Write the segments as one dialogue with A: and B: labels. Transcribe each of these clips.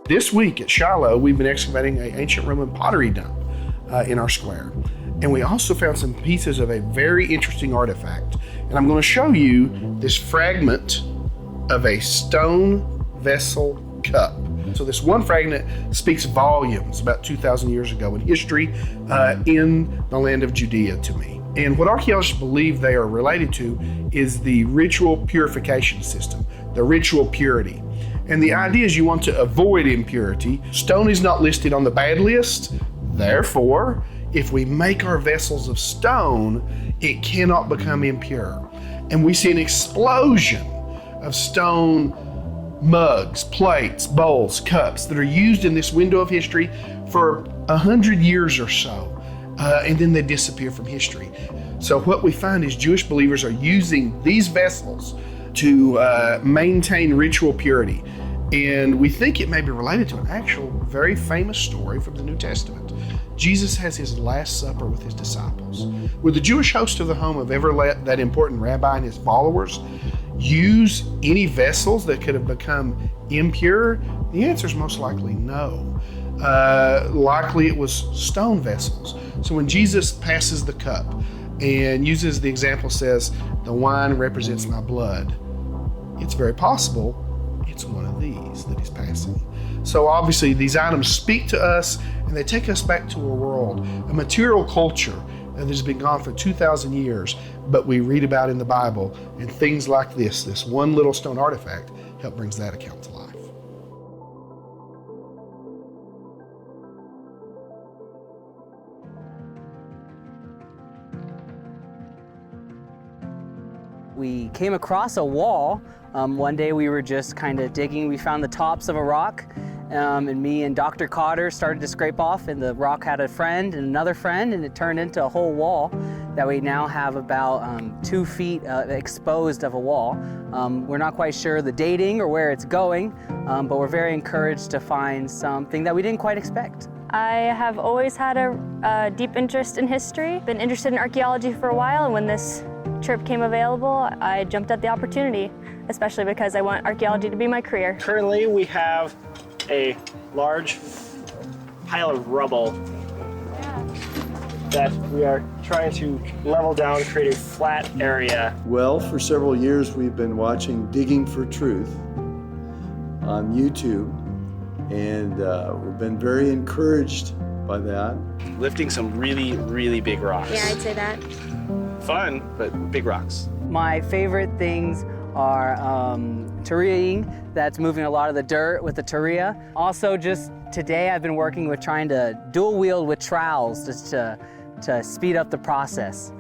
A: This week at Shiloh, we've been excavating an ancient Roman pottery dump in our square. And we also found some pieces of a very interesting artifact. And I'm going to show you this fragment of a stone vessel cup. So this one fragment speaks volumes about 2,000 years ago in history in the land of Judea to me. And what archaeologists believe they are related to is the ritual purification system, the ritual purity. And the idea is you want to avoid impurity. Stone is not listed on the bad list. Therefore, if we make our vessels of stone, it cannot become impure. And we see an explosion of stone mugs, plates, bowls, cups that are used in this window of history for 100 years or so. And then they disappear from history. So what we find is Jewish believers are using these vessels to maintain ritual purity. And we think it may be related to an actual very famous story from the New Testament. Jesus has his Last Supper with his disciples. Would the Jewish host of the home have ever let that important rabbi and his followers use any vessels that could have become impure? The answer is most likely no. Likely it was stone vessels. So when Jesus passes the cup and uses the example, says, the wine represents my blood, it's very possible it's one of these that he's passing. So obviously these items speak to us and they take us back to a world, a material culture that has been gone for 2,000 years, but we read about in the Bible, and things like this one little stone artifact help brings that account to life.
B: We came across a wall. One day we were just kind of digging. We found the tops of a rock, and me and Dr. Cotter started to scrape off, and the rock had a friend and another friend, and it turned into a whole wall that we now have about 2 feet exposed of a wall. We're not quite sure the dating or where it's going, but we're very encouraged to find something that we didn't quite expect.
C: I have always had a deep interest in history, been interested in archaeology for a while, and when this trip came available, I jumped at the opportunity, especially because I want archaeology to be my career.
D: Currently, we have a large pile of rubble that we are trying to level down, create a flat area.
E: Well, for several years, we've been watching Digging for Truth on YouTube, and we've been very encouraged by that.
D: Lifting some really, really big rocks.
F: Yeah, I'd say that.
D: Fun, but big rocks.
B: My favorite things are terrariing, that's moving a lot of the dirt with the terraria. Also, just today I've been working with trying to dual wield with trowels just to speed up the process.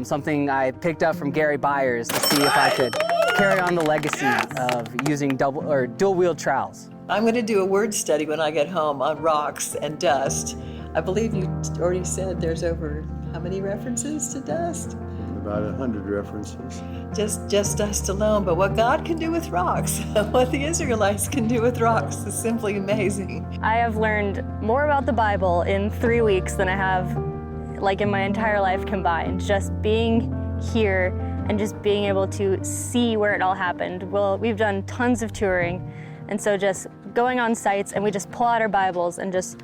B: Something I picked up from Gary Byers to see if I could carry on the legacy of using dual wield trowels.
G: I'm going to do a word study when I get home on rocks and dust. I believe you already said there's over how many references to dust?
E: About 100 references.
G: Just dust alone, but what God can do with rocks, what the Israelites can do with rocks is simply amazing.
C: I have learned more about the Bible in 3 weeks than I have in my entire life combined. Just being here and just being able to see where it all happened. Well, we've done tons of touring, and so just going on sites and we just pull out our Bibles and just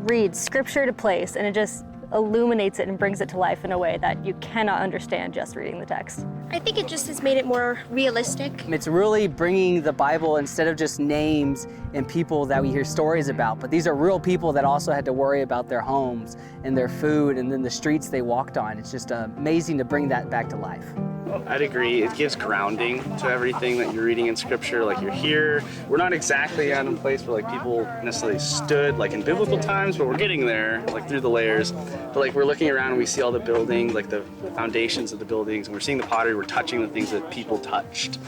C: read scripture to place, and it just illuminates it and brings it to life in a way that you cannot understand just reading the text.
F: I think it just has made it more realistic.
B: It's really bringing the Bible instead of just names and people that we hear stories about, but these are real people that also had to worry about their homes and their food and then the streets they walked on. It's just amazing to bring that back to life.
D: I'd agree. It gives grounding to everything that you're reading in scripture. You're here. We're not exactly at a place where people necessarily stood in biblical times, but we're getting there through the layers. But we're looking around and we see all the buildings, the foundations of the buildings, and we're seeing the pottery. We're touching the things that people touched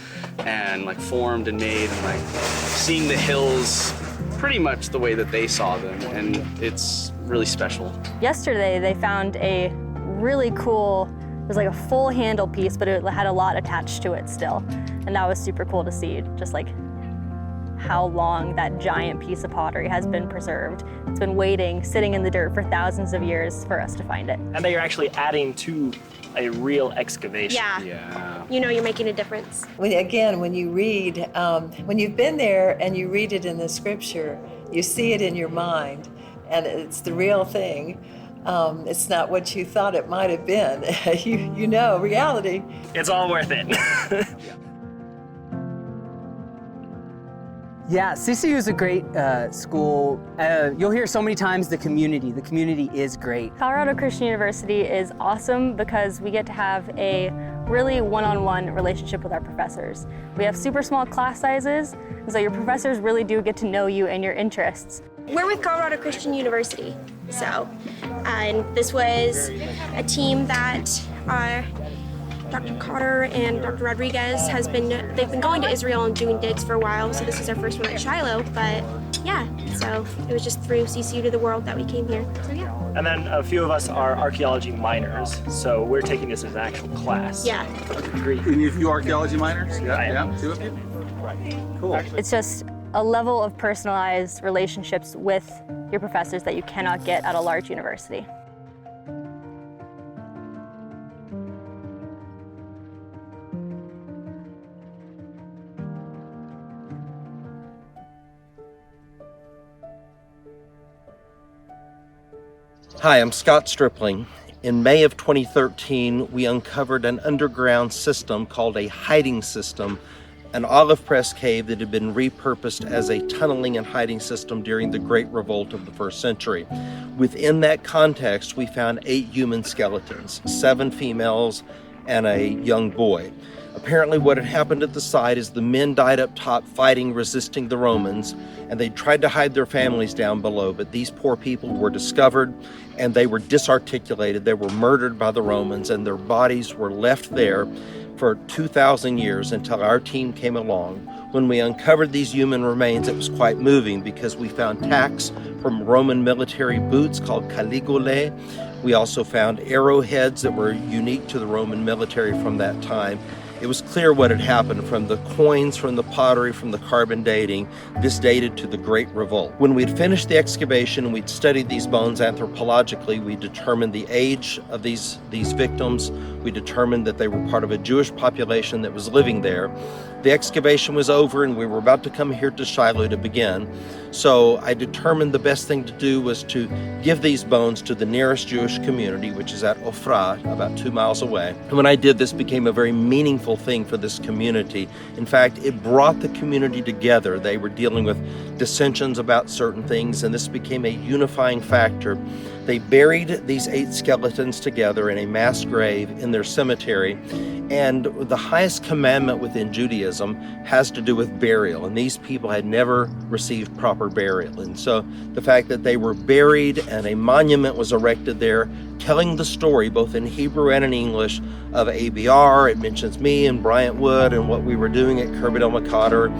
D: and formed and made, and seeing the hills pretty much the way that they saw them, and it's really special.
C: Yesterday they found a really cool, it was a full handle piece, but it had a lot attached to it still. And that was super cool to see, just how long that giant piece of pottery has been preserved. It's been waiting, sitting in the dirt for thousands of years for us to find it.
D: And they are actually adding to a real excavation.
F: Yeah.
D: Yeah.
F: you know you're making a difference.
G: When you read, when you've been there and you read it in the scripture, you see it in your mind, and it's the real thing. It's not what you thought it might have been. you know reality.
D: It's all worth it.
B: Yeah, CCU is a great school. You'll hear so many times the community. The community is great.
C: Colorado Christian University is awesome because we get to have a really one-on-one relationship with our professors. We have super small class sizes, and so your professors really do get to know you and your interests.
F: We're with Colorado Christian University, so, and this was a team that Dr. Cotter and Dr. Rodriguez they've been going to Israel and doing digs for a while, so this is our first one at Shiloh, but yeah, so it was just through CCU to the World that we came here, so yeah.
H: And then a few of us are archaeology minors, so we're taking this as an actual class.
F: Yeah.
H: Degree.
I: Any of you archaeology minors? Yeah, 2 of you? Cool.
C: It's just a level of personalized relationships with your professors that you cannot get at a large university.
J: Hi, I'm Scott Stripling. In May of 2013, we uncovered an underground system called a hiding system, an olive press cave that had been repurposed as a tunneling and hiding system during the Great Revolt of the first century. Within that context, we found 8 human skeletons, 7 females and a young boy. Apparently what had happened at the site is the men died up top fighting, resisting the Romans, and they tried to hide their families down below, but these poor people were discovered and they were disarticulated. They were murdered by the Romans, and their bodies were left there for 2,000 years until our team came along. When we uncovered these human remains, it was quite moving because we found tacks from Roman military boots called caligulae. We also found arrowheads that were unique to the Roman military from that time. It was clear what had happened from the coins, from the pottery, from the carbon dating. This dated to the Great Revolt. When we'd finished the excavation and we'd studied these bones anthropologically, we determined the age of these victims. We determined that they were part of a Jewish population that was living there. The excavation was over and we were about to come here to Shiloh to begin. So I determined the best thing to do was to give these bones to the nearest Jewish community, which is at Ofra, about 2 miles away. And when I did, this became a very meaningful thing for this community. In fact, it brought the community together. They were dealing with dissensions about certain things, and this became a unifying factor. They buried these 8 skeletons together in a mass grave in their cemetery, and the highest commandment within Judaism has to do with burial, and these people had never received proper burial. And so the fact that they were buried and a monument was erected there telling the story both in Hebrew and in English of ABR. It mentions me and Bryant Wood and what we were doing at Kirby Del Macader,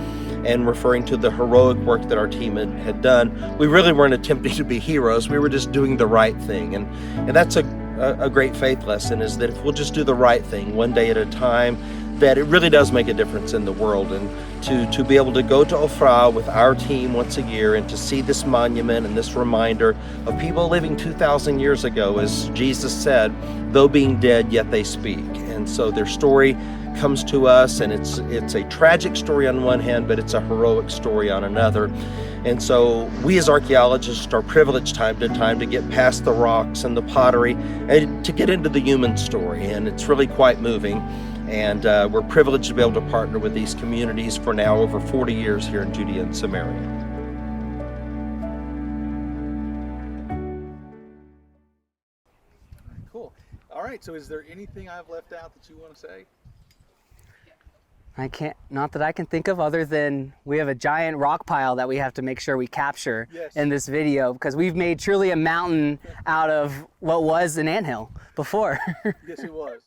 J: and referring to the heroic work that our team had done. We really weren't attempting to be heroes. We were just doing the right thing. And that's a great faith lesson, is that if we'll just do the right thing one day at a time, that it really does make a difference in the world. And to be able to go to Ofra with our team once a year and to see this monument and this reminder of people living 2,000 years ago, as Jesus said, though being dead, yet they speak. And so their story comes to us, and it's a tragic story on one hand, but it's a heroic story on another. And so we as archaeologists are privileged time to time to get past the rocks and the pottery and to get into the human story, and it's really quite moving. And we're privileged to be able to partner with these communities for now over 40 years here in Judea and Samaria.
I: Cool. All right, so is there anything I've left out that you want to say?
B: Not that I can think of, other than we have a giant rock pile that we have to make sure we capture in this video, because we've made truly a mountain out of what was an anthill before.
I: Yes, it was.